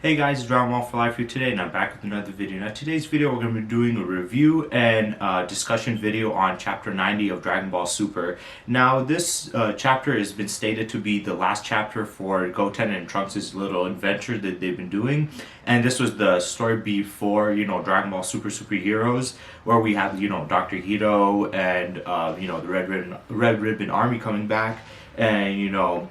Hey guys, it's Dragon Ball for Life here today, and I'm back with another video. Now, today's video, we're going to be doing a review and discussion video on Chapter 90 of Dragon Ball Super. Now, this chapter has been stated to be the last chapter for Goten and Trunks' little adventure that they've been doing, and this was the story before, Dragon Ball Super Superheroes, where we have, Dr. Hito and, the Red Ribbon Army coming back, and,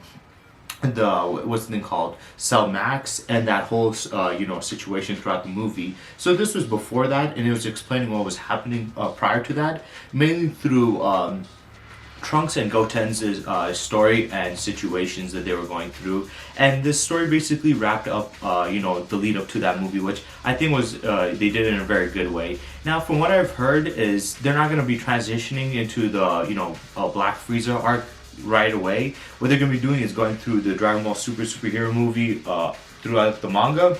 the what's the thing called Cell Max and that whole situation throughout the movie. So this was before that, and it was explaining what was happening prior to that, mainly through Trunks and Goten's story and situations that they were going through. And this story basically wrapped up the lead up to that movie, which I think was they did it in a very good way. Now, from what I've heard, is they're not going to be transitioning into the Black Frieza arc right away. What they're going to be doing is going through the Dragon Ball Super superhero movie throughout the manga.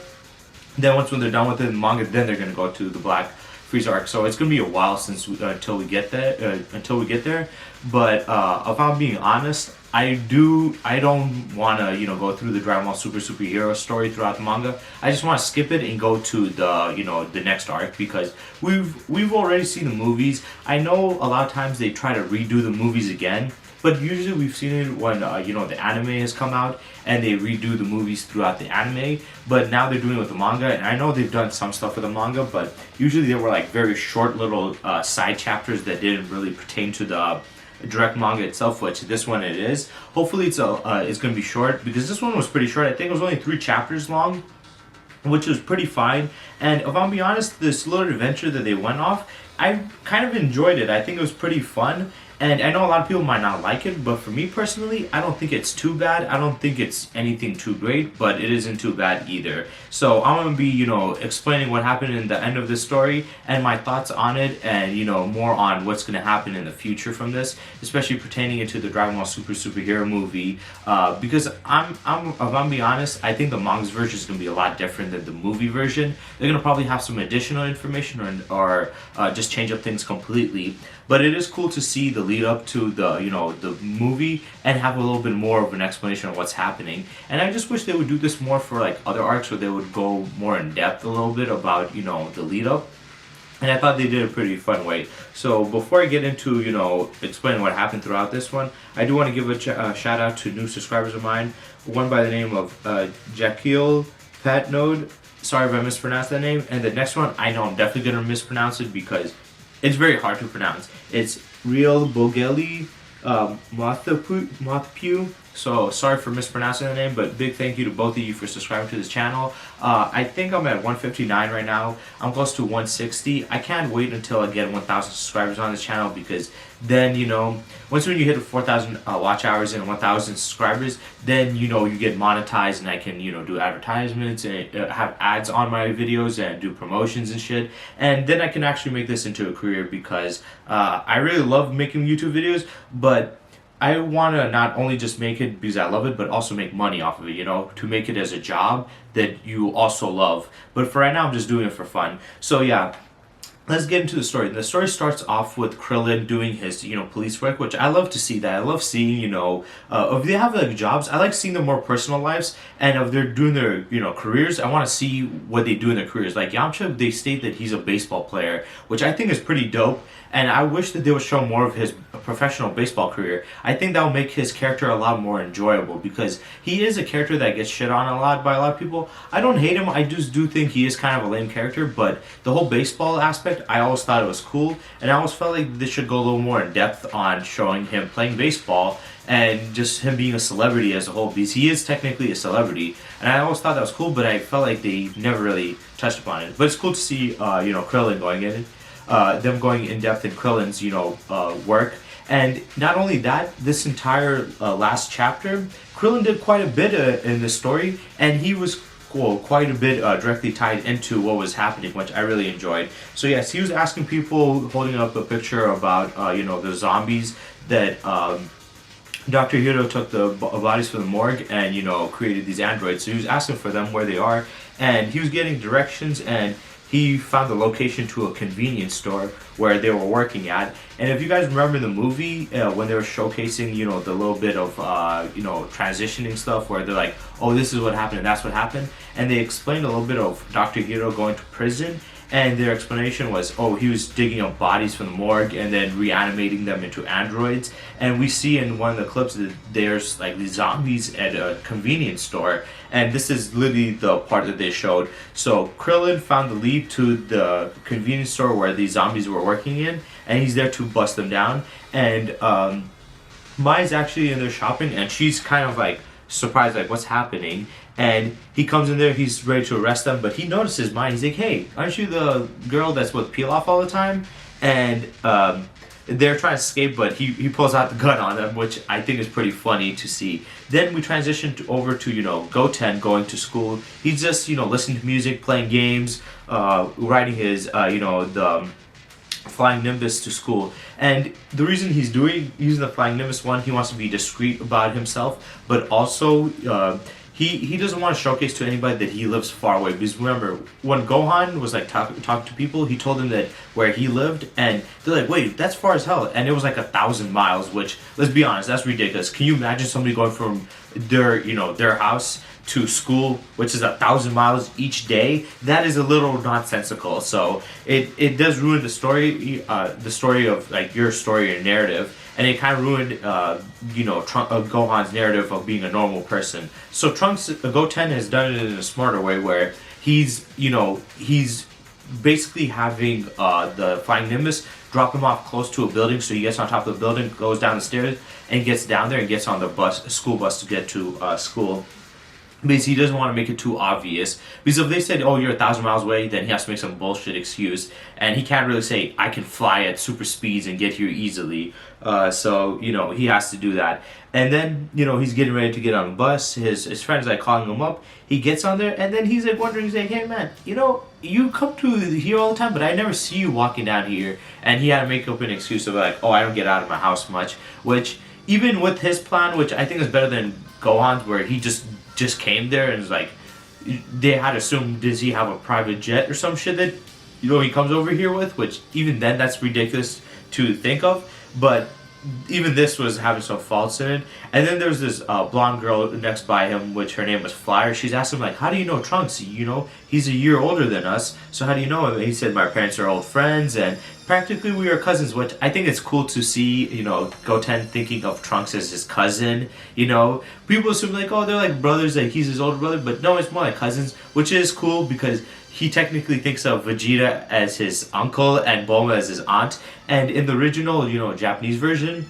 Then when they're done with the manga, then they're going to go to the Black Frieza arc. So it's going to be a while until we get there. But if I'm being honest, I don't want to go through the Dragon Ball Super superhero story throughout the manga. I just want to skip it and go to the next arc, because we've already seen the movies. I know a lot of times they try to redo the movies again, but usually we've seen it when the anime has come out and they redo the movies throughout the anime. But now they're doing it with the manga, and I know they've done some stuff with the manga, but usually they were like very short little side chapters that didn't really pertain to the direct manga itself, which this one it is. Hopefully it's going to be short, because this one was pretty short. I think it was only 3 chapters long, which was pretty fine. And if I'm being honest, this little adventure that they went off, I kind of enjoyed it. I think it was pretty fun. And I know a lot of people might not like it, but for me personally, I don't think it's too bad. I don't think it's anything too great, but it isn't too bad either. So I'm going to be, explaining what happened in the end of this story and my thoughts on it, and, more on what's going to happen in the future from this, especially pertaining into the Dragon Ball Super superhero movie. Because if I'm being honest, I think the manga's version is going to be a lot different than the movie version. They're going to probably have some additional information or just change up things completely. But it is cool to see the lead up to the movie and have a little bit more of an explanation of what's happening. And I just wish they would do this more for like other arcs, where they would go more in depth a little bit about the lead up. And I thought they did a pretty fun way. So before I get into explaining what happened throughout this one, I do want to give a shout out to new subscribers of mine. One by the name of Jaquil Patnode. Sorry if I mispronounced that name. And the next one, I know I'm definitely gonna mispronounce it, because it's very hard to pronounce. It's Real Bogeli Mothpew. So sorry for mispronouncing the name, but big thank you to both of you for subscribing to this channel. I think I'm at 159 right now. I'm close to 160. I can't wait until I get 1,000 subscribers on this channel, because then, once when you hit 4,000 watch hours and 1,000 subscribers, then, you get monetized, and I can, do advertisements and have ads on my videos and do promotions and shit. And then I can actually make this into a career, because I really love making YouTube videos, but I want to not only just make it because I love it, but also make money off of it, to make it as a job that you also love. But for right now, I'm just doing it for fun. So yeah, let's get into the story. The story starts off with Krillin doing his, police work, which I love to see that. I love seeing, if they have like jobs, I like seeing their more personal lives. And if they're doing their, careers, I want to see what they do in their careers. Like Yamcha, they state that he's a baseball player, which I think is pretty dope. And I wish that they would show more of his professional baseball career. I think that will make his character a lot more enjoyable, because he is a character that gets shit on a lot by a lot of people. I don't hate him. I just do think he is kind of a lame character, but the whole baseball aspect, I always thought it was cool. And I always felt like this should go a little more in depth on showing him playing baseball and just him being a celebrity as a whole, because he is technically a celebrity. And I always thought that was cool, but I felt like they never really touched upon it. But it's cool to see, Krillin going in. Them going in depth in Krillin's, work. And not only that, this entire last chapter, Krillin did quite a bit in this story, and he was quite a bit directly tied into what was happening, which I really enjoyed. So yes, he was asking people, holding up a picture about, the zombies that Dr. Hiro took the bodies from the morgue and, created these androids. So he was asking for them where they are, and he was getting directions, and he found the location to a convenience store where they were working at. And if you guys remember the movie, when they were showcasing, the little bit of, transitioning stuff where they're like, oh, this is what happened and that's what happened. And they explained a little bit of Dr. Hiro going to prison. And their explanation was, oh, he was digging up bodies from the morgue and then reanimating them into androids. And we see in one of the clips that there's like these zombies at a convenience store. And this is literally the part that they showed. So Krillin found the lead to the convenience store where these zombies were working in, and he's there to bust them down. And Mai's actually in there shopping, and she's kind of like surprised, like, what's happening? And he comes in there, he's ready to arrest them, but he notices Mai. He's like, hey, aren't you the girl that's with Pilaf all the time? And they're trying to escape, but he pulls out the gun on them, which I think is pretty funny to see. Then we transition over to, Goten going to school. He's just, listening to music, playing games, riding his, the Flying Nimbus to school. And the reason he's using the Flying Nimbus, one, he wants to be discreet about himself, but also he doesn't want to showcase to anybody that he lives far away. Because remember, when Gohan was like talking to people, he told them that where he lived, and they're like, wait, that's far as hell. And it was like 1,000 miles, which, let's be honest, that's ridiculous. Can you imagine somebody going from their house to school, which is 1,000 miles each day? That is a little nonsensical. So it does ruin the story of like your story and narrative, and it kind of ruined Gohan's narrative of being a normal person. So Goten has done it in a smarter way, where he's basically having the Flying Nimbus drop him off close to a building, so he gets on top of the building, goes down the stairs, and gets down there and gets on the school bus to get to school. Because he doesn't want to make it too obvious. Because if they said, oh, you're 1,000 miles away, then he has to make some bullshit excuse. And he can't really say, I can fly at super speeds and get here easily. So, he has to do that. And then, he's getting ready to get on the bus. His friend's like calling him up. He gets on there, and then he's like wondering, he's like, hey man, you come to here all the time, but I never see you walking down here. And he had to make up an excuse of like, oh, I don't get out of my house much. Which, even with his plan, which I think is better than Gohan's, where he just came there and was like, they had to assume, does he have a private jet or some shit that he comes over here with, which even then that's ridiculous to think of. But even this was having some faults in it. And then there's this blonde girl next by him, which her name was Flyer. She's asking him like, how do you know Trunks? He's a year older than us, so how do you know him? And he said, my parents are old friends, and practically we are cousins, which I think it's cool to see, Goten thinking of Trunks as his cousin. People assume like, oh, they're like brothers, like he's his older brother, but no, it's more like cousins, which is cool because he technically thinks of Vegeta as his uncle and Bulma as his aunt. And in the original, Japanese version,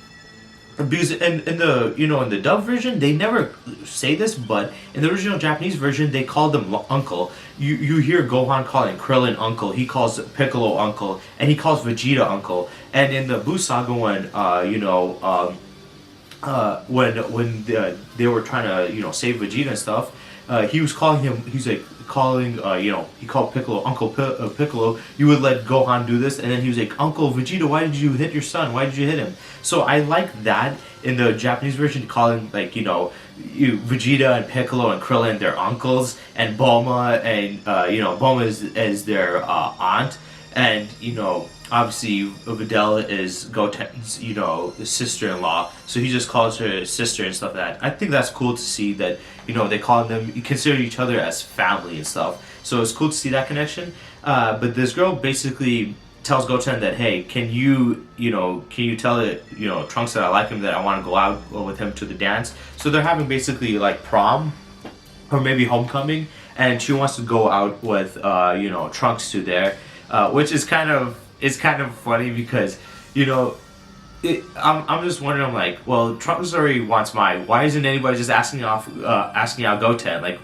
because in the dub version, they never say this, but in the original Japanese version, they called them uncle. You hear Gohan calling Krillin uncle, he calls Piccolo uncle, and he calls Vegeta uncle. And in the Buu Saga, when they were trying to save Vegeta and stuff, he was calling him. He's like calling. He called Piccolo Uncle Piccolo. You would let Gohan do this, and then he was like, Uncle Vegeta, why did you hit your son? Why did you hit him? So I like that in the Japanese version, calling like Vegeta and Piccolo and Krillin their uncles, and Bulma and Bulma is their aunt, and obviously Videl is Goten's sister-in-law, so he just calls her his sister and stuff like that. I think that's cool to see that they call them, consider each other as family and stuff. So it's cool to see that connection. But this girl basically tells Goten that, hey, can you tell Trunks that I like him, that I want to go out with him to the dance. So they're having basically like prom or maybe homecoming, and she wants to go out with Trunks to there, which is kind of funny because I'm just wondering, I'm like, well, Trunks already wants Mai. Why isn't anybody just asking out Goten? Like,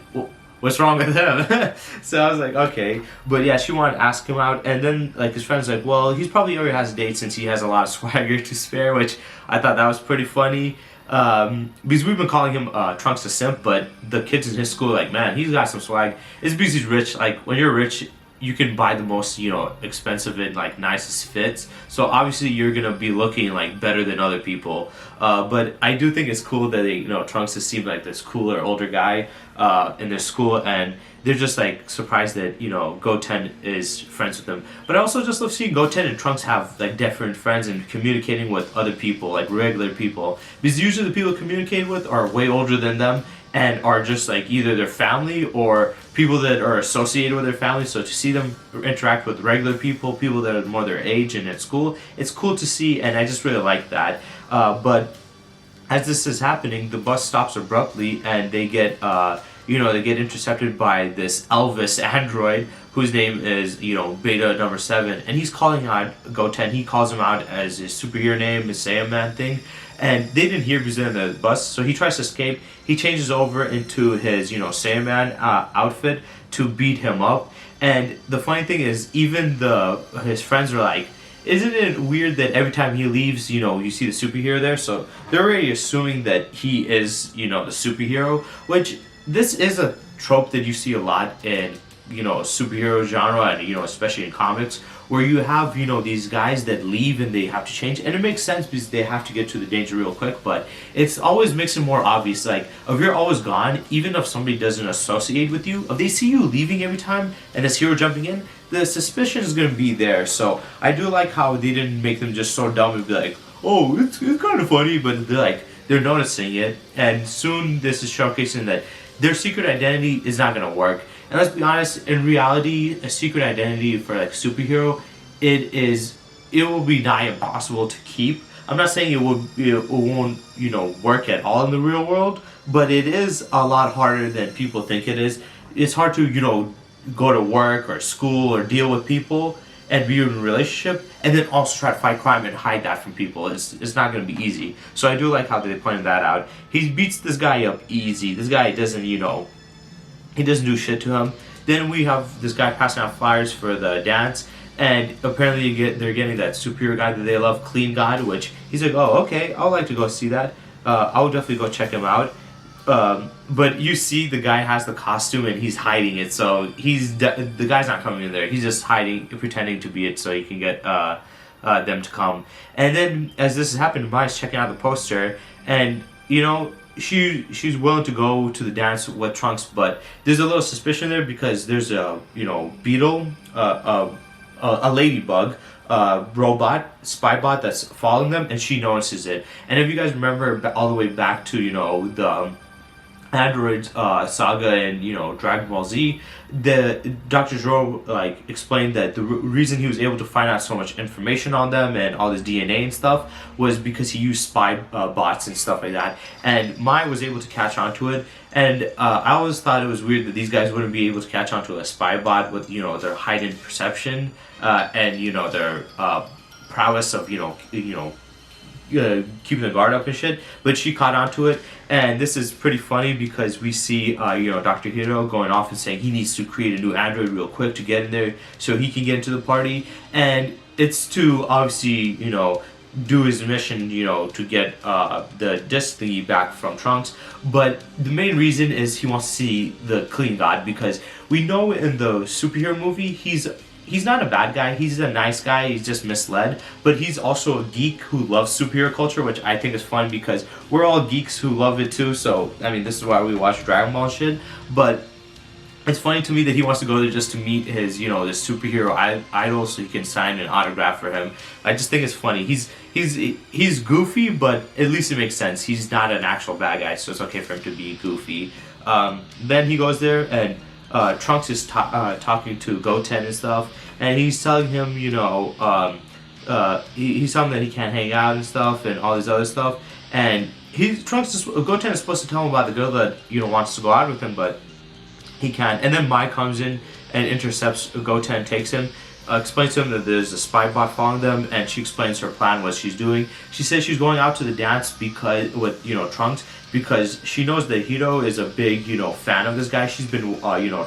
what's wrong with him? So I was like, okay. But yeah, she wanted to ask him out, and then like his friend's like, well, he's probably already has a date since he has a lot of swagger to spare, which I thought that was pretty funny. Because we've been calling him Trunks a simp, but the kids in his school are like, man, he's got some swag. It's because he's rich. Like when you're rich, you can buy the most, expensive and like nicest fits. So obviously you're gonna be looking like better than other people. But I do think it's cool that Trunks has seemed like this cooler older guy in their school, and they're just like surprised that Goten is friends with them. But I also just love seeing Goten and Trunks have like different friends and communicating with other people, like regular people, because usually the people communicating with are way older than them and are just like either their family or people that are associated with their family. So to see them interact with regular people, people that are more their age and at school, it's cool to see, and I just really like that. But as this is happening, the bus stops abruptly, and they get they get intercepted by this Elvis android whose name is Beta number 7, and he's calling out Goten. He calls him out as his superhero name, his Saiyan Man thing, and they didn't hear because they're in the bus. So he tries to escape. He changes over into his Saiyan Man outfit to beat him up. And the funny thing is, even his friends are like, isn't it weird that every time he leaves, you see the superhero there? So they're already assuming that he is, the superhero, which this is a trope that you see a lot in, superhero genre, and, especially in comics, where you have, these guys that leave and they have to change. And it makes sense because they have to get to the danger real quick, but it's always makes it more obvious. Like, if you're always gone, even if somebody doesn't associate with you, if they see you leaving every time and this hero jumping in, the suspicion is going to be there. So I do like how they didn't make them just so dumb and be like, oh, it's kind of funny, but they're noticing it, and soon this is showcasing that their secret identity is not going to work. And let's be honest, in reality, a secret identity for like superhero, it will be nigh impossible to keep. I'm not saying it won't work at all in the real world, but it is a lot harder than people think it is. It's hard to go to work or school or deal with people and be in a relationship, and then also try to fight crime and hide that from people. It's not going to be easy. So I do like how they pointed that out. He beats this guy up easy. This guy doesn't, he doesn't do shit to him. Then we have this guy passing out flyers for the dance, and apparently they're getting that superior guy that they love, Clean God, which he's like, oh, okay, I'd like to go see that. I'll definitely go check him out. But you see the guy has the costume and he's hiding it, so the guy's not coming in there. He's just hiding, pretending to be it, so he can get them to come. And then as this is happening, Mai's checking out the poster, and she's willing to go to the dance with Trunks, but there's a little suspicion there because there's a beetle, a ladybug, robot, spy bot that's following them, and she notices it. And if you guys remember all the way back to the Android saga and Dragon Ball Z, the Dr. Zoro explained that the reason he was able to find out so much information on them and all this DNA and stuff was because he used spy bots and stuff like that. And Mai was able to catch on to it, and I always thought it was weird that these guys wouldn't be able to catch on to a spy bot with their heightened perception and their prowess of keeping the guard up and shit, but she caught on to it. And this is pretty funny because we see Dr. Hiro going off and saying he needs to create a new android real quick to get in there so he can get into the party, and it's to obviously do his mission to get the disc thingy back from Trunks. But the main reason is he wants to see the Clean God, because we know in the superhero movie he's not a bad guy, he's a nice guy, he's just misled, but he's also a geek who loves superhero culture, which I think is fun because we're all geeks who love it too. So I mean, this is why we watch Dragon Ball shit. But it's funny to me that he wants to go there just to meet his this superhero idol so he can sign an autograph for him. I just think it's funny. He's goofy, but at least it makes sense. He's not an actual bad guy, so it's okay for him to be goofy. Then he goes there, and Trunks is talking to Goten and stuff, and he's telling him, he's telling him that he can't hang out and stuff, and all this other stuff. And Goten is supposed to tell him about the girl that wants to go out with him, but he can't. And then Mai comes in and intercepts Goten, takes him, explains to him that there's a spy bot following them, and she explains her plan, what she's doing. She says she's going out to the dance with Trunks because she knows that Hiro is a big, fan of this guy. She's been,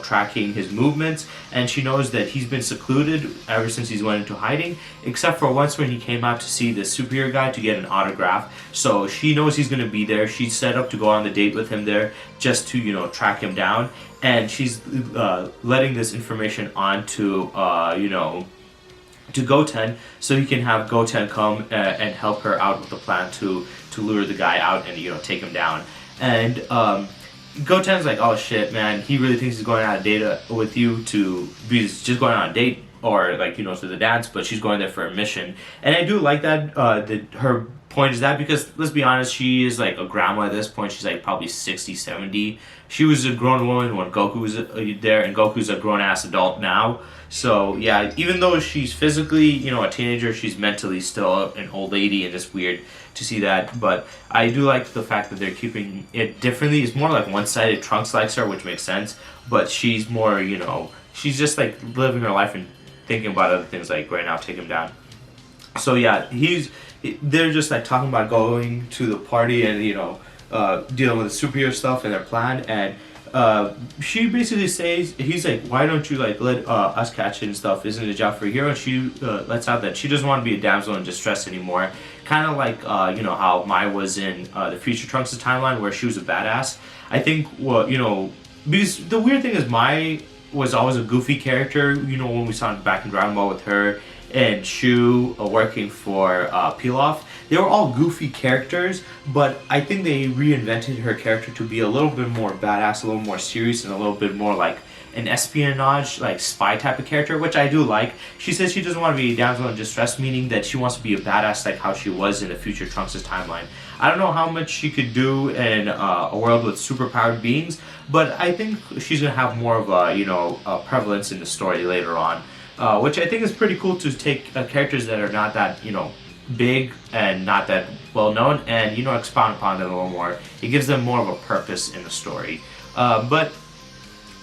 tracking his movements, and she knows that he's been secluded ever since he's went into hiding, except for once when he came out to see the superior guy to get an autograph. So she knows he's going to be there. She's set up to go on the date with him there just to, track him down, and she's letting this information on to Goten, so he can have Goten come and help her out with the plan to lure the guy out and take him down. And Goten's like, oh shit, man, he really thinks he's going on a date with you to be just going on a date or to the dance, but she's going there for a mission. And I do like that her point is that, because let's be honest, she is like a grandma at this point. She's like probably 60, 70. She was a grown woman when Goku was there, and Goku's a grown-ass adult now. So yeah, even though she's physically, a teenager, she's mentally still an old lady, and it's weird to see that. But I do like the fact that they're keeping it differently. It's more like one-sided. Trunks likes her, which makes sense, but she's more, she's just like living her life and thinking about other things, like right now, take him down. So yeah, they're just like talking about going to the party and dealing with the superhero stuff and their plan, and she basically says, he's like, why don't you let us catch it and stuff, isn't it a job for a hero? And she lets out that she doesn't want to be a damsel in distress anymore, kind of like how Mai was in the Future Trunks' timeline, where she was a badass. I think because the weird thing is, Mai was always a goofy character, when we saw it back in Dragon Ball with her and Shu working for Pilaf. They were all goofy characters, but I think they reinvented her character to be a little bit more badass, a little more serious, and a little bit more like an espionage, like spy type of character, which I do like. She says she doesn't want to be a damsel in distress, meaning that she wants to be a badass like how she was in the Future Trunks' timeline. I don't know how much she could do in a world with superpowered beings, but I think she's going to have more of a prevalence in the story later on. Which I think is pretty cool, to take characters that are not that, big and not that well known, and, expound upon them a little more. It gives them more of a purpose in the story. But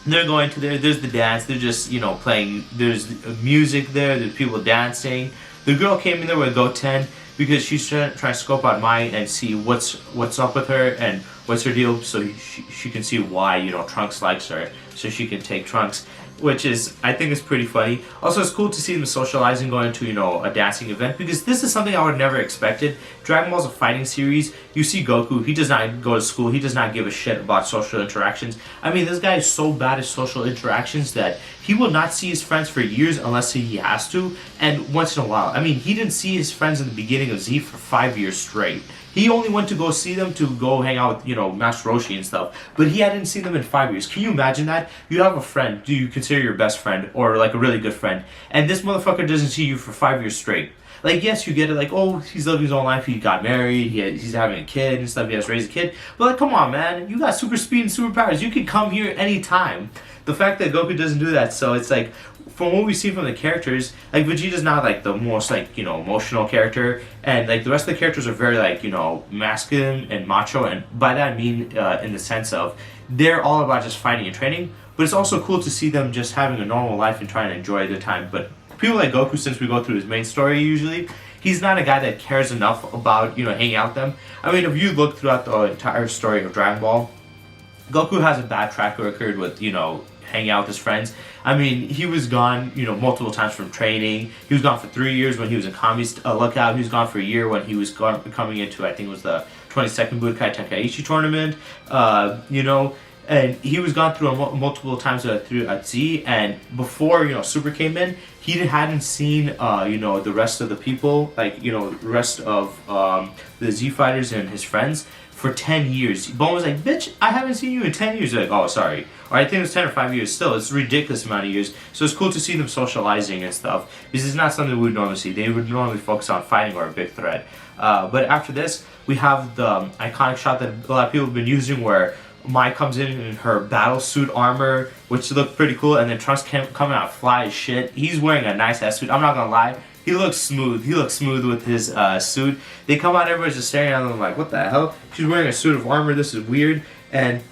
they're going to there's the dance, they're just, playing, there's music there, there's people dancing. The girl came in there with Goten because she's trying to scope out Mai and see what's up with her and what's her deal, so she can see why, Trunks likes her, so she can take Trunks. Which is, I think, is pretty funny. Also, it's cool to see them socializing, going to, a dancing event, because this is something I would never expected. Dragon Ball's a fighting series. You see Goku, he does not go to school, he does not give a shit about social interactions. I mean, this guy is so bad at social interactions that he will not see his friends for years unless he has to, and once in a while. I mean, he didn't see his friends in the beginning of Z for 5 years straight. He only went to go see them to go hang out with, Master Roshi and stuff. But he hadn't seen them in 5 years. Can you imagine that? You have a friend, do you consider your best friend, or like a really good friend, and this motherfucker doesn't see you for 5 years straight. Like, yes, you get it, like, oh, he's living his own life, he got married, he's having a kid and stuff, he has to raise a kid. But like, come on, man, you got super speed and superpowers. You can come here anytime. The fact that Goku doesn't do that, so it's like, from what we see from the characters, like, Vegeta's not like the most emotional character, and like the rest of the characters are very masculine and macho, and by that I mean in the sense of they're all about just fighting and training, but it's also cool to see them just having a normal life and trying to enjoy their time. But people like Goku, since we go through his main story usually, he's not a guy that cares enough about hanging out with them. I mean, if you look throughout the entire story of Dragon Ball, Goku has a bad track record with hanging out with his friends. I mean, he was gone, multiple times from training. He was gone for 3 years when he was in Kami's Lookout. He was gone for a year when he was coming into, I think it was the 22nd Budokai Tenkaichi tournament. And he was gone through multiple times through at Z. And before Super came in, he hadn't seen the rest of the people, the rest of the Z fighters and his friends for 10 years. Bone was like, bitch, I haven't seen you in 10 years. They're like, oh, sorry. Or I think it was 10 or 5 years still. It's a ridiculous amount of years. So it's cool to see them socializing and stuff, because it's not something we would normally see. They would normally focus on fighting or a big threat. But after this, we have the iconic shot that a lot of people have been using, where Mai comes in her battle suit armor, which looked pretty cool, and then Trunks coming out fly as shit. He's wearing a nice ass suit. I'm not gonna lie. He looks smooth. He looks smooth with his suit. They come out, everybody's just staring at them like, what the hell? She's wearing a suit of armor. This is weird. And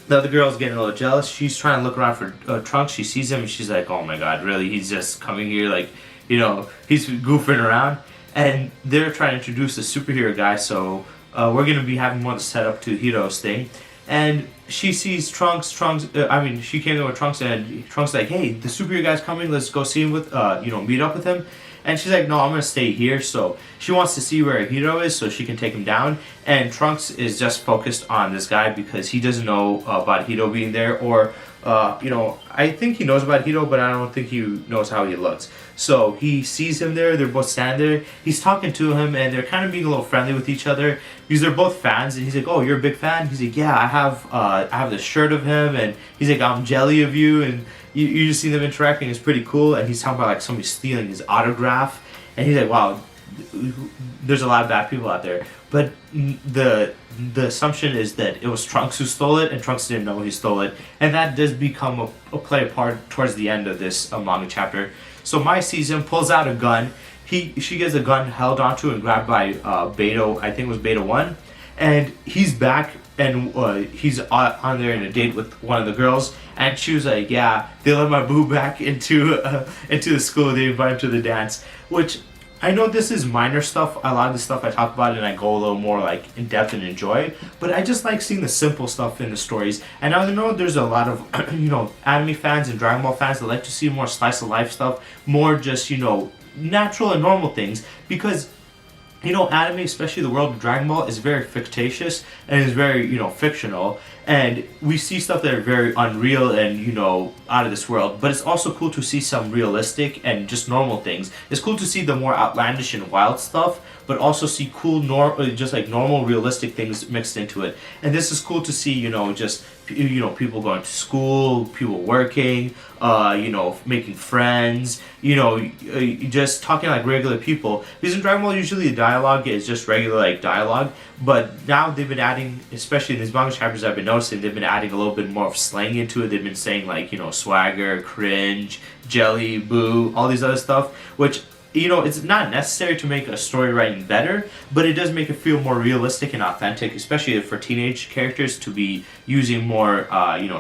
the other girl's getting a little jealous. She's trying to look around for Trunks. She sees him and she's like, oh my god, really? He's just coming here like, he's goofing around. And they're trying to introduce the superhero guy, so we're gonna be having more of the setup to Hiro's thing. And she sees Trunks. She came there with Trunks, and Trunks like, hey, the superhero guy's coming. Let's go see him meet up with him. And she's like, no, I'm gonna stay here. So she wants to see where Hiro is so she can take him down. And Trunks is just focused on this guy because he doesn't know about Hiro being there, or I think he knows about Hiro, but I don't think he knows how he looks. So he sees him there. They're both standing there. He's talking to him, and they're kind of being a little friendly with each other because they're both fans. And he's like, "Oh, you're a big fan?" He's like, "Yeah, I have this shirt of him." And he's like, "I'm jelly of you." And you just see them interacting. It's pretty cool. And he's talking about like somebody stealing his autograph, and he's like, "Wow, there's a lot of bad people out there." But the assumption is that it was Trunks who stole it, and Trunks didn't know he stole it, and that does become a play part towards the end of this manga chapter. So Mai sees him, pulls out a gun. She gets a gun held onto and grabbed by Beta. I think it was Beta 1, and he's back, and he's on there in a date with one of the girls, and she was like, "Yeah, they let my boo back into the school. They invite him to the dance," which. I know this is minor stuff. A lot of the stuff I talk about and I go a little more like in depth and enjoy, but I just like seeing the simple stuff in the stories. And I know there's a lot of anime fans and Dragon Ball fans that like to see more slice of life stuff, more just natural and normal things, because anime, especially the world of Dragon Ball, is very fictitious and is very, fictional. And we see stuff that are very unreal and, out of this world. But it's also cool to see some realistic and just normal things. It's cool to see the more outlandish and wild stuff, but also see cool, just like normal, realistic things mixed into it. And this is cool to see, just people going to school, people working, making friends, just talking like regular people. Because in Dragon Ball, usually the dialogue is just regular like dialogue, but now they've been adding, especially in these manga chapters I've been noticing, they've been adding a little bit more of slang into it. They've been saying like, swagger, cringe, jelly, boo, all these other stuff, which it's not necessary to make a story writing better, but it does make it feel more realistic and authentic, especially for teenage characters to be using more,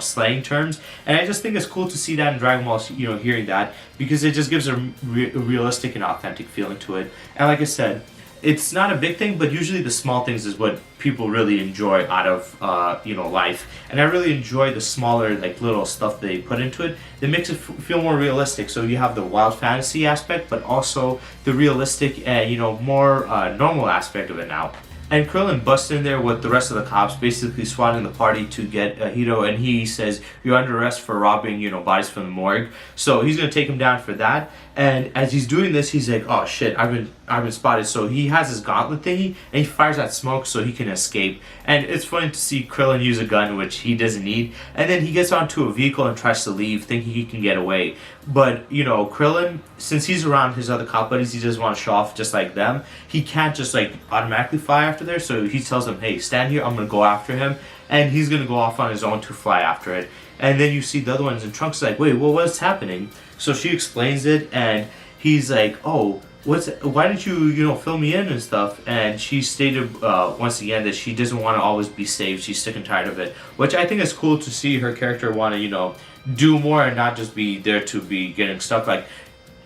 slang terms. And I just think it's cool to see that in Dragon Ball, hearing that, because it just gives a realistic and authentic feeling to it. And like I said, it's not a big thing, but usually the small things is what people really enjoy out of life. And I really enjoy the smaller like little stuff they put into it that makes it feel more realistic. So you have the wild fantasy aspect, but also the realistic and more normal aspect of it now. And Krillin busts in there with the rest of the cops, basically swatting the party to get Hiro, and he says, "You're under arrest for robbing, bodies from the morgue." So he's gonna take him down for that. And as he's doing this, he's like, "Oh shit, I've been spotted." So he has his gauntlet thingy, and he fires at smoke so he can escape. And it's funny to see Krillin use a gun, which he doesn't need. And then he gets onto a vehicle and tries to leave, thinking he can get away. But Krillin, since he's around his other cop buddies, he doesn't want to show off just like them. He can't just like automatically fly after there. So he tells them, "Hey, stand here. I'm gonna go after him," and he's gonna go off on his own to fly after it. And then you see the other ones, and Trunks is like, "Wait, well, what's happening?" So she explains it, and he's like, "Oh, why didn't you, fill me in and stuff?" And she stated once again that she doesn't want to always be saved. She's sick and tired of it, which I think is cool to see her character want to, do more and not just be there to be getting stuff. Like,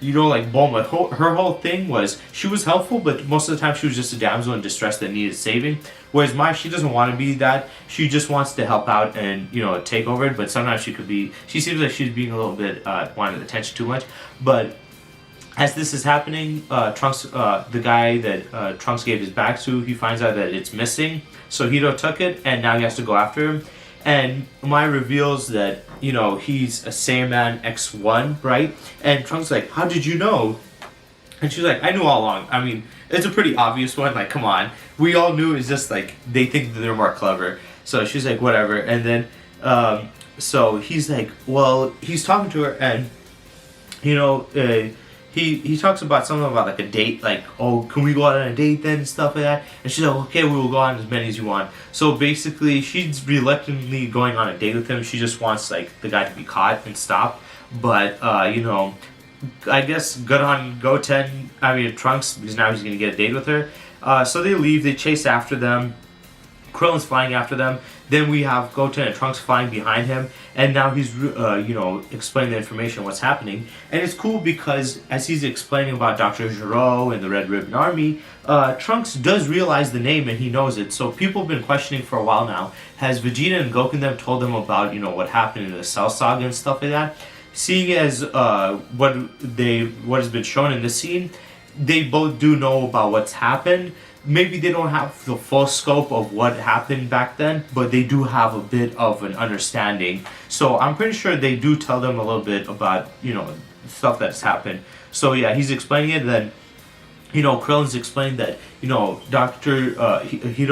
like Bulma, her whole thing was she was helpful, but most of the time she was just a damsel in distress that needed saving. Whereas Mai, she doesn't want to be that. She just wants to help out and take over it. But sometimes she seems like she's being a little bit wanting attention too much. But as this is happening, Trunks, the guy that Trunks gave his bag to, he finds out that it's missing. So Hiro took it, and now he has to go after him. And Mai reveals that, he's a Saiyaman X1, right? And Trunks is like, "How did you know?" And she's like, "I knew all along." I mean, it's a pretty obvious one. Like, come on. We all knew. It's just like, they think that they're more clever. So she's like, whatever. And then, so he's like, well, he's talking to her, and, he talks about something about like a date, like, "Oh, can we go out on a date then?" and stuff like that. And she's like, "Okay, we will go on as many as you want." So basically, she's reluctantly going on a date with him. She just wants like the guy to be caught and stopped. But I guess good on Trunks, because now he's gonna get a date with her. So they leave. They chase after them. Krillin's flying after them. Then we have Goten and Trunks flying behind him, and now he's explaining the information, what's happening. And it's cool because as he's explaining about Dr. Gero and the Red Ribbon Army, Trunks does realize the name and he knows it. So people have been questioning for a while now. Has Vegeta and Goku and them told them about what happened in the Cell Saga and stuff like that? Seeing as what has been shown in this scene, they both do know about what's happened. Maybe they don't have the full scope of what happened back then, but they do have a bit of an understanding. So I'm pretty sure they do tell them a little bit about, stuff that's happened. So yeah, he's explaining it. Then, Krillin's explained that, Hiro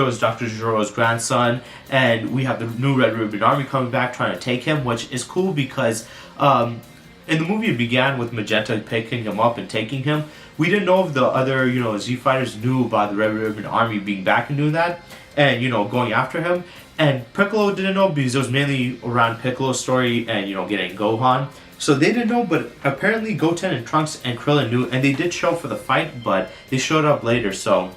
is Dr. Gero's grandson, and we have the new Red Ribbon Army coming back trying to take him, which is cool because in the movie it began with Magenta picking him up and taking him. We didn't know if the other, Z fighters knew about the Red Ribbon Army being back and doing that, and, going after him. And Piccolo didn't know because it was mainly around Piccolo's story and, getting Gohan. So they didn't know, but apparently Goten and Trunks and Krillin knew, and they did show for the fight, but they showed up later. So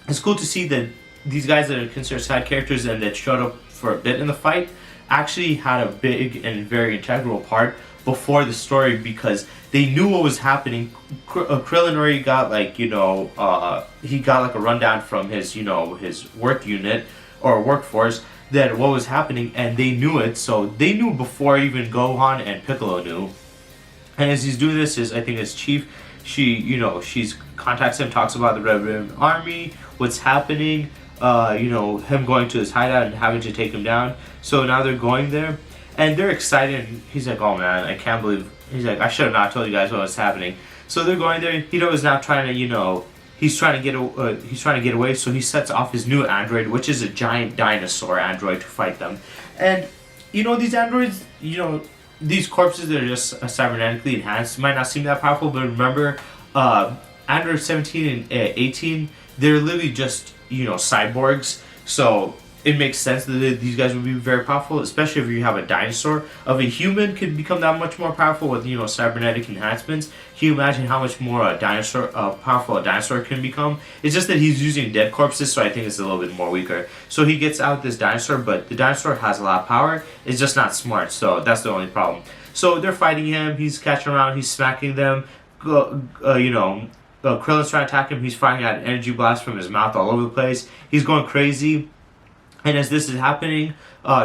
it's cool to see that these guys that are considered side characters and that showed up for a bit in the fight actually had a big and very integral part before the story, because they knew what was happening. Krillin already got he got a rundown from his his work unit or workforce that what was happening, and they knew it. So they knew before even Gohan and Piccolo knew. And as he's doing this, I think his chief, she's contacts him, talks about the Red Ribbon Army, what's happening, him going to his hideout and having to take him down. So now they're going there, and they're excited. He's like, oh man, I can't believe. He's like, I should have not told you guys what was happening. So they're going there. Hiro is now trying to, he's trying to get away. So he sets off his new android, which is a giant dinosaur android, to fight them. And these androids, these corpses that are just cybernetically enhanced might not seem that powerful, but remember, Android 17 and 18, they're literally just cyborgs. So it makes sense that these guys would be very powerful, especially if you have a dinosaur. Of a human could become that much more powerful with cybernetic enhancements. Can you imagine how much more powerful a dinosaur can become? It's just that he's using dead corpses, so I think it's a little bit more weaker. So he gets out this dinosaur, but the dinosaur has a lot of power. It's just not smart, so that's the only problem. So they're fighting him. He's catching around. He's smacking them. Krillin's trying to attack him. He's firing out an energy blast from his mouth all over the place. He's going crazy. And as this is happening,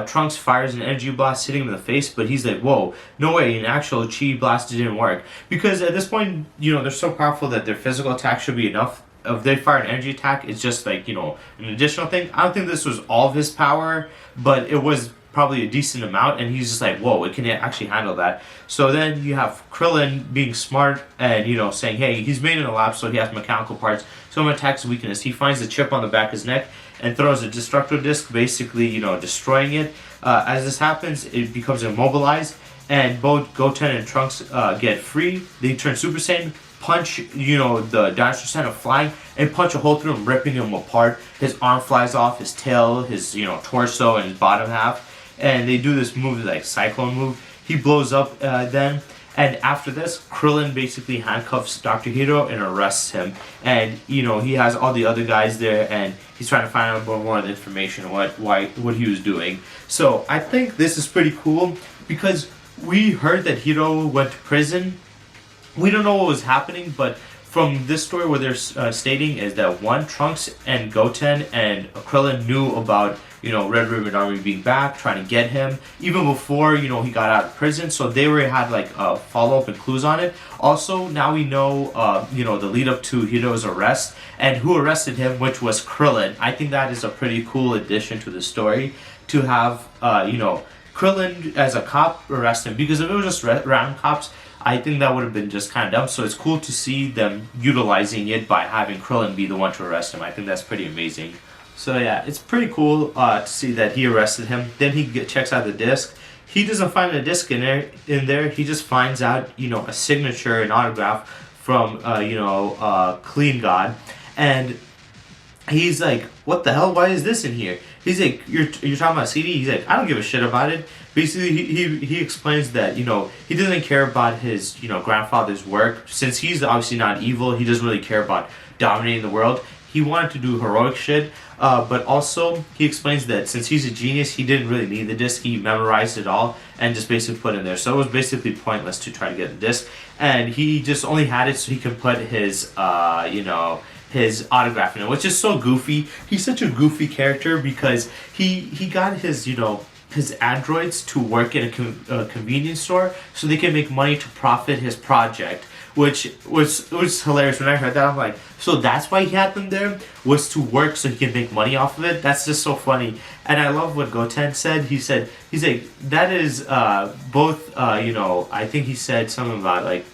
Trunks fires an energy blast hitting him in the face, but he's like, whoa, no way, an actual chi blast didn't work. Because at this point, they're so powerful that their physical attack should be enough. If they fire an energy attack, it's just like, an additional thing. I don't think this was all of his power, but it was probably a decent amount, and he's just like, whoa, it can actually handle that. So then you have Krillin being smart and, saying, hey, he's made in a lab, so he has mechanical parts. So I'm going to attack his weakness. He finds the chip on the back of his neck and throws a destructo disc, basically, destroying it. As this happens, it becomes immobilized, and both Goten and Trunks get free. They turn Super Saiyan, punch, the dinosaur center flying, and punch a hole through him, ripping him apart. His arm flies off, his tail, his, torso, and his bottom half. And they do this move, like Cyclone move. He blows up then. And after this, Krillin basically handcuffs Dr. Hiro and arrests him. And, he has all the other guys there, and he's trying to find out more of the information, what he was doing. So I think this is pretty cool, because we heard that Hiro went to prison. We don't know what was happening, but from this story, what they're stating is that Trunks and Goten and Krillin knew about Red Ribbon Army being back, trying to get him, even before, he got out of prison. So they already had, follow-up and clues on it. Also, now we know, the lead-up to Hiro's arrest, and who arrested him, which was Krillin. I think that is a pretty cool addition to the story, to have, Krillin as a cop arrest him, because if it was just random cops, I think that would have been just kind of dumb. So it's cool to see them utilizing it by having Krillin be the one to arrest him. I think that's pretty amazing. So yeah, it's pretty cool to see that he arrested him. Then he checks out the disc. He doesn't find a disc in there. He just finds out, a signature, an autograph from, Clean God. And he's like, what the hell? Why is this in here? He's like, you're talking about CD? He's like, I don't give a shit about it. Basically, he explains that, he doesn't care about his, grandfather's work. Since he's obviously not evil, he doesn't really care about dominating the world. he wanted to do heroic shit, but also he explains that since he's a genius, he didn't really need the disc. He memorized it all and just basically put it in there. So it was basically pointless to try to get the disc, and he just only had it so he could put his, his autograph in it, which is so goofy. He's such a goofy character because he got his, his androids to work in a convenience store so they can make money to profit his project, which was hilarious. When I heard that, I'm like, so that's why he had them there, was to work so he can make money off of it. That's just so funny. And I love what Goten said. He's like, that is both, I think he said something about like,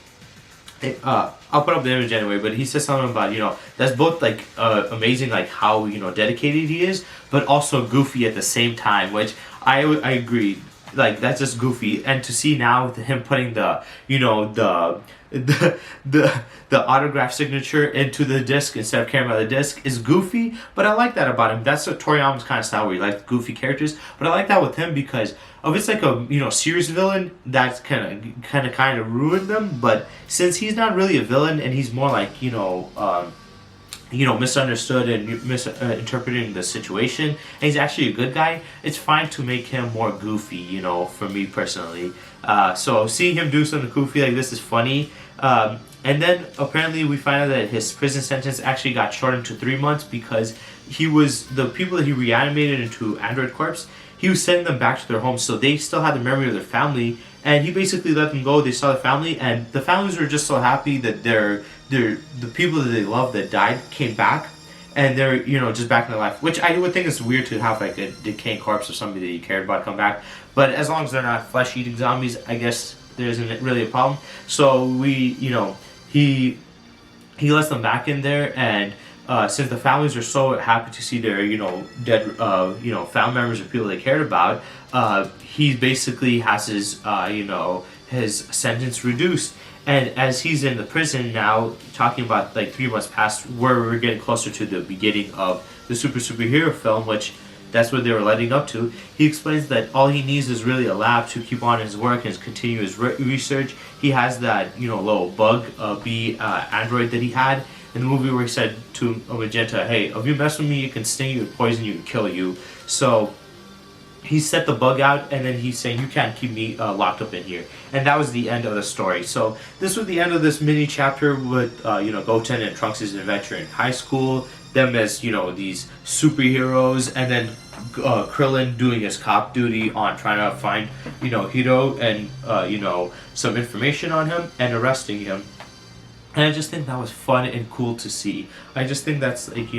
I'll put up the image anyway, but he says something about, that's both like amazing, like how, dedicated he is, but also goofy at the same time, which I agree. Like, that's just goofy. And to see now with him putting the, the autograph signature into the disc instead of carrying by the disc is goofy, but I like that about him. That's what Toriyama's kind of style, where he likes goofy characters, but I like that with him because of it's like a serious villain that's kind of ruined them. But since he's not really a villain and he's more like misunderstood and misinterpreting the situation, and he's actually a good guy, it's fine to make him more goofy, for me personally. So seeing him do something goofy like this is funny. And then apparently we find out that his prison sentence actually got shortened to 3 months because the people that he reanimated into android corpse, he was sending them back to their homes, so they still had the memory of their family, and he basically let them go. They saw the family, and the families were just so happy that the people that they loved that died came back, and they're just back in their life. Which I would think is weird to have like a decaying corpse of somebody that you cared about come back, but as long as they're not flesh-eating zombies, I guess there isn't really a problem. So he lets them back in there, and since the families are so happy to see their dead family members or people they cared about, he basically has his his sentence reduced. And as he's in the prison now, talking about like 3 months past, where we're getting closer to the beginning of the superhero film, which that's what they were leading up to, he explains that all he needs is really a lab to keep on his work and continue his research. He has that little bug bee android that he had in the movie where he said to Magenta, hey, if you mess with me, you can sting you, poison you, and kill you. So he set the bug out, and then he's saying, you can't keep me locked up in here. And that was the end of the story. So this was the end of this mini chapter with Goten and Trunks' adventure in high school, them as these superheroes, and then Krillin doing his cop duty on trying to find Hiro and some information on him and arresting him. And I just think that was fun and cool to see. I just think that's like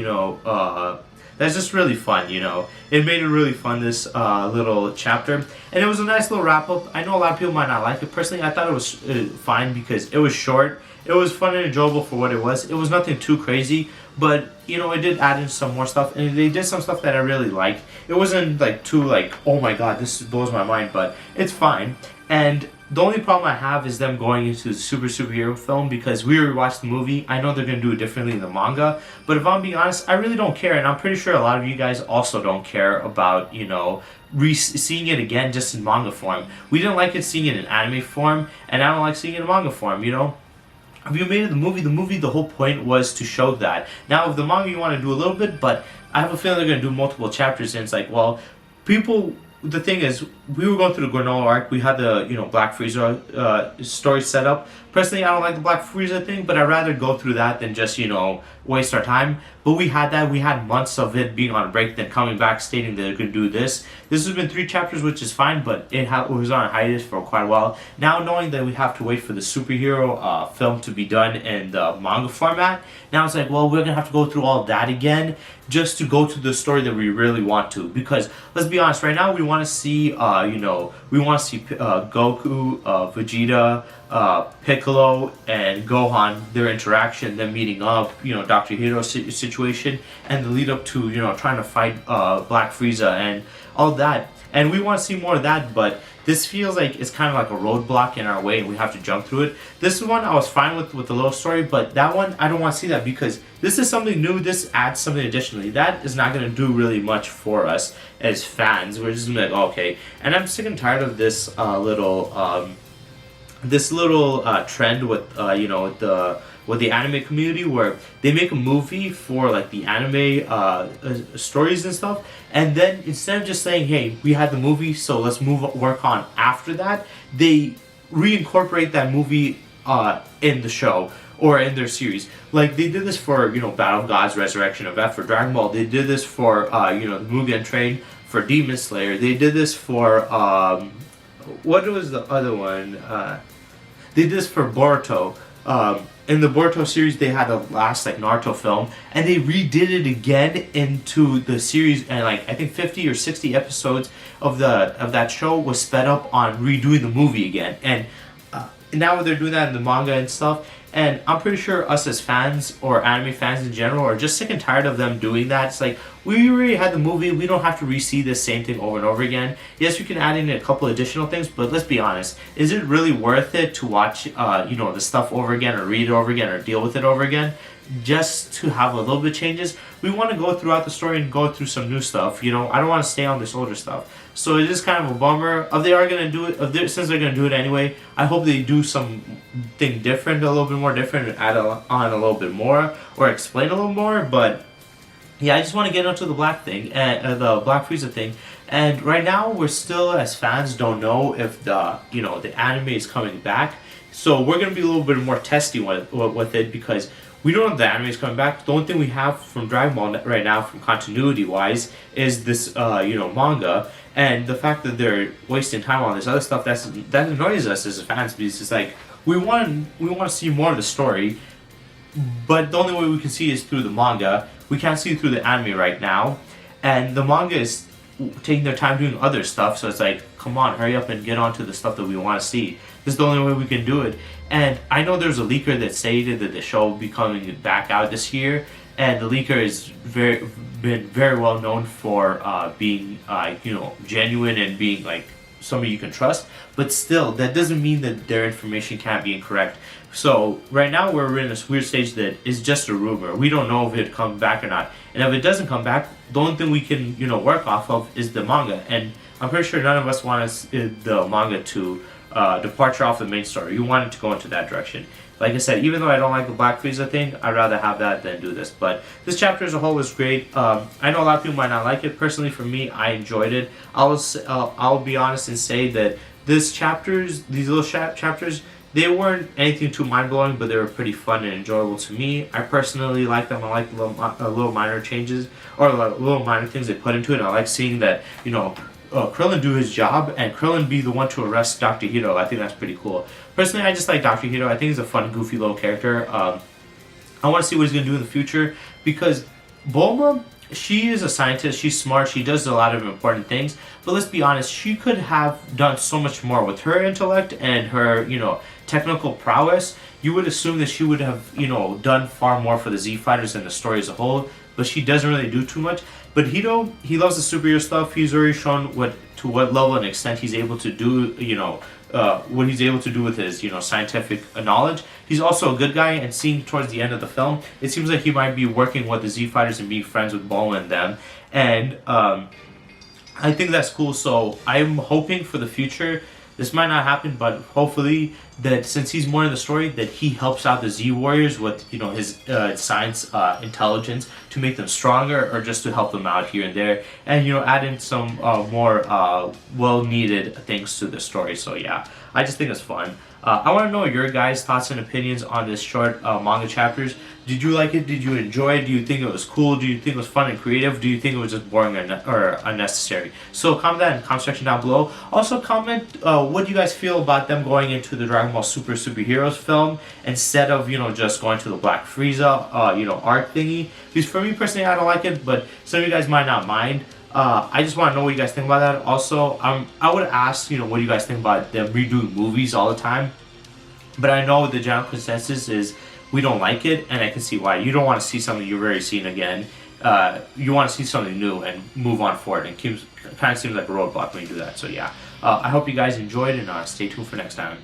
that's just really fun, It made it really fun, this little chapter. And it was a nice little wrap-up. I know a lot of people might not like it. Personally, I thought it was fine because it was short. It was fun and enjoyable for what it was. It was nothing too crazy, but, it did add in some more stuff. And they did some stuff that I really liked. It wasn't, too, oh my god, this blows my mind, but it's fine. And the only problem I have is them going into the superhero film, because we already watched the movie. I know they're going to do it differently in the manga, but if I'm being honest, I really don't care, and I'm pretty sure a lot of you guys also don't care about, seeing it again just in manga form. We didn't like it seeing it in anime form, and I don't like seeing it in manga form, If you made it the movie, the whole point was to show that. Now, with the manga, you want to do a little bit, but I have a feeling they're going to do multiple chapters, and it's like, well, the thing is, we were going through the Granola arc. We had the Black Frieza story set up. Personally, I don't like the Black Frieza thing, but I'd rather go through that than just waste our time. But we had that. We had months of it being on a break, then coming back stating that they're going to do this. This has been 3 chapters, which is fine, but it was on hiatus for quite a while. Now, knowing that we have to wait for the superhero film to be done in the manga format, now it's like, well, we're going to have to go through all that again just to go to the story that we really want to. Because let's be honest, right now we want to see, Goku, Vegeta, Piccolo, and Gohan, their interaction, them meeting up, Dr. Hero's situation, and the lead up to, trying to fight Black Frieza and all that. And we want to see more of that, but this feels like it's kind of like a roadblock in our way and we have to jump through it. This one I was fine with the little story, but that one I don't want to see that because this is something new. This adds something additionally. That is not going to do really much for us as fans. We're just going to be like, oh, okay. And I'm sick and tired of this little this little trend with the anime community where they make a movie for like the anime stories and stuff, and then instead of just saying, hey, we had the movie, so let's work on after that, they reincorporate that movie in the show or in their series. Like they did this for Battle of Gods, Resurrection of F for Dragon Ball. They did this for the Mugen Train for Demon Slayer. They did this for what was the other one? They did this for Boruto. In the Boruto series, they had the last like Naruto film, and they redid it again into the series. And like I think 50 or 60 episodes of that show was sped up on redoing the movie again. And now they're doing that in the manga and stuff. And I'm pretty sure us as fans or anime fans in general are just sick and tired of them doing that. It's like, we already had the movie, we don't have to re-see the same thing over and over again. Yes, you can add in a couple additional things, but let's be honest, is it really worth it to watch the stuff over again, or read it over again, or deal with it over again, just to have a little bit of changes? We want to go throughout the story and go through some new stuff. I don't want to stay on this older stuff. So it is kind of a bummer. If they are going to do it, since they're going to do it anyway, I hope they do something different, a little bit more different, and add on a little bit more, or explain a little more. But yeah, I just want to get into the Black thing, and the Black Frieza thing. And right now, we're still, as fans, don't know if the anime is coming back. So we're going to be a little bit more testy with it, because we don't know if the anime is coming back. The only thing we have from Dragon Ball right now, from continuity wise, is this manga, and the fact that they're wasting time on this other stuff that annoys us as fans, because it's like we want to see more of the story, but the only way we can see is through the manga. We can't see it through the anime right now, and the manga is taking their time doing other stuff. So it's like, come on, hurry up and get on to the stuff that we want to see. This is the only way we can do it. And I know there's a leaker that stated that the show will be coming back out this year, and the leaker is been very well known for being genuine and being like somebody you can trust. But still, that doesn't mean that their information can't be incorrect. So right now we're in this weird stage that is just a rumor. We don't know if it comes back or not. And if it doesn't come back, the only thing we can work off of is the manga. And I'm pretty sure none of us want the manga to departure off the main story. You want it to go into that direction. Like I said, even though I don't like the Black Frieza thing, I'd rather have that than do this. But this chapter as a whole was great. I know a lot of people might not like it. Personally, for me, I enjoyed it. I'll be honest and say that these little chapters, they weren't anything too mind-blowing, but they were pretty fun and enjoyable to me. I personally like them. I like the little minor changes, or little minor things they put into it. I like seeing that, Krillin do his job, and Krillin be the one to arrest Dr. Hiro. I think that's pretty cool. Personally, I just like Dr. Hiro. I think he's a fun, goofy little character. I want to see what he's going to do in the future, because Bulma, she is a scientist, she's smart, she does a lot of important things, but let's be honest, she could have done so much more with her intellect and her, technical prowess. You would assume that she would have, done far more for the Z Fighters and the story as a whole, but she doesn't really do too much. But Hiro, he loves the superhero stuff. He's already shown to what level and extent he's able to do, what he's able to do with his, scientific knowledge. He's also a good guy, and seeing towards the end of the film, it seems like he might be working with the Z Fighters and being friends with Bulma and them. And I think that's cool. So I'm hoping for the future. This might not happen, but hopefully that since he's more in the story, that he helps out the Z Warriors with his science intelligence to make them stronger, or just to help them out here and there, and add in some more well needed things to the story. So yeah, I just think it's fun. I want to know your guys' thoughts and opinions on this short manga chapters. Did you like it? Did you enjoy it? Do you think it was cool? Do you think it was fun and creative? Do you think it was just boring or unnecessary? So comment that in the comment section down below. Also comment what do you guys feel about them going into the Dragon Ball Super Superheroes film instead of just going to the Black Frieza arc thingy. Because for me personally, I don't like it, but some of you guys might not mind. I just want to know what you guys think about that. Also, I would ask, what do you guys think about them redoing movies all the time? But I know the general consensus is we don't like it, and I can see why. You don't want to see something you've already seen again. You want to see something new and move on forward. And it kind of seems like a roadblock when you do that. So yeah, I hope you guys enjoyed, and stay tuned for next time.